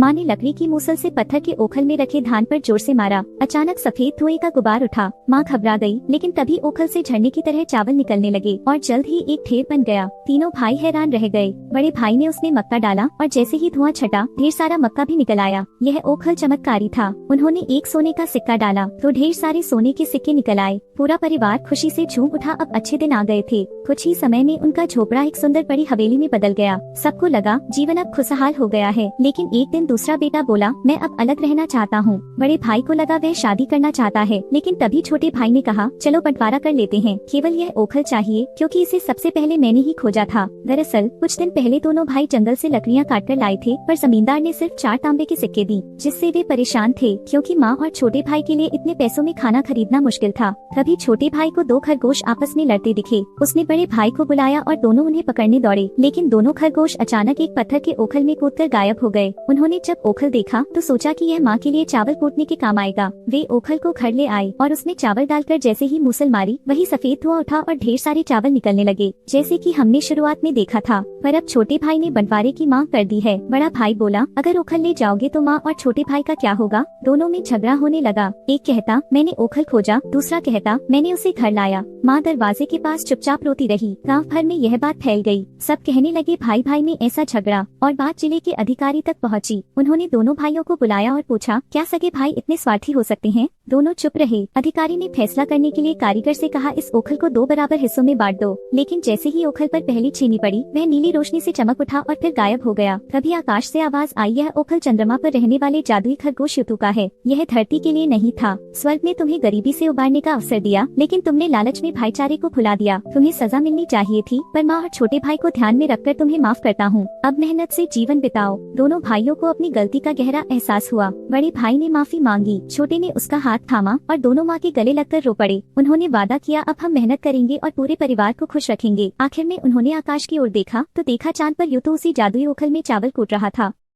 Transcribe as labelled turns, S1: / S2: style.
S1: माँ ने लकड़ी की मूसल से पत्थर के ओखल में रखे धान पर जोर से मारा। अचानक सफेद धुएं का गुबार उठा। माँ घबरा गई, लेकिन तभी ओखल से झरने की तरह चावल निकलने लगे और जल्द ही एक ढेर बन गया। तीनों भाई हैरान रह गए। बड़े भाई ने उसमें मक्का डाला और जैसे ही धुआं छटा, ढेर सारा मक्का भी निकल आया। यह ओखल चमत्कारी था। उन्होंने एक सोने का सिक्का डाला तो ढेर सारे सोने के सिक्के निकल आए। पूरा परिवार खुशी से झूम उठा। अब अच्छे दिन आ गए थे। कुछ ही समय में उनका झोपड़ा एक सुंदर बड़ी हवेली में बदल गया। सबको लगा जीवन अब खुशहाल हो गया है। लेकिन एक दिन दूसरा बेटा बोला, मैं अब अलग रहना चाहता हूँ। बड़े भाई को लगा वह शादी करना चाहता है, लेकिन तभी छोटे भाई ने कहा, चलो बंटवारा कर लेते हैं। केवल यह ओखल चाहिए, क्योंकि इसे सबसे पहले मैंने ही खोजा था। दरअसल कुछ दिन पहले दोनों भाई जंगल से लकड़ियाँ काट कर लाए थे, पर जमींदार ने सिर्फ 4 तांबे के सिक्के दी, जिससे वे परेशान थे, क्योंकि माँ और छोटे भाई के लिए इतने पैसों में खाना खरीदना मुश्किल था। तभी छोटे भाई को 2 खरगोश आपस में लड़ते दिखे। उसने बड़े भाई को बुलाया और दोनों उन्हें पकड़ने दौड़े, लेकिन दोनों खरगोश अचानक एक पत्थर के ओखल में कूदकर गायब हो गए। उन्होंने जब ओखल देखा तो सोचा कि यह माँ के लिए चावल कूटने के काम आएगा। वे ओखल को घर ले आए और उसमें चावल डालकर जैसे ही मूसल मारी, वही सफेद धुआं उठा और ढेर सारे चावल निकलने लगे, जैसे कि हमने शुरुआत में देखा था। पर अब छोटे भाई ने बंटवारे की मांग कर दी है। बड़ा भाई बोला, अगर ओखल ले जाओगे तो माँ और छोटे भाई का क्या होगा? दोनों में झगड़ा होने लगा। एक कहता, मैंने ओखल खोजा, दूसरा कहता, मैंने उसे घर लाया। माँ दरवाजे के पास चुपचाप रोती रही। गांव भर में यह बात फैल गई। सब कहने लगे भाई भाई में ऐसा झगड़ा, और बात जिले के अधिकारी तक पहुंची। उन्होंने दोनों भाइयों को बुलाया और पूछा, क्या सगे भाई इतने स्वार्थी हो सकते हैं? दोनों चुप रहे। अधिकारी ने फैसला करने के लिए कारीगर से कहा, इस ओखल को 2 बराबर हिस्सों में बांट दो। लेकिन जैसे ही ओखल पर पहली छीनी पड़ी, वह नीली रोशनी से चमक उठा और फिर गायब हो गया। तभी आकाश से आवाज आई, यह ओखल चंद्रमा पर रहने वाले जादुई खरगोश युतु का है। यह धरती के लिए नहीं था। स्वर्ग ने तुम्हें गरीबी से उबारने का अवसर दिया, लेकिन तुमने लालच में भाईचारे को भुला दिया। तुम्हें सजा मिलनी चाहिए थी, पर माँ और छोटे भाई को ध्यान में रखकर तुम्हें माफ करता हूँ। अब मेहनत से जीवन बिताओ। दोनों भाइयों को अपनी गलती का गहरा एहसास हुआ। बड़े भाई ने माफी मांगी, छोटे ने उसका हाथ थामा और दोनों माँ के गले लगकर रो पड़े। उन्होंने वादा किया, अब हम मेहनत करेंगे और पूरे परिवार को खुश रखेंगे। आखिर में उन्होंने आकाश की ओर देखा तो देखा चांद पर युतु उसी जादुई ओखल में चावल कूट रहा था।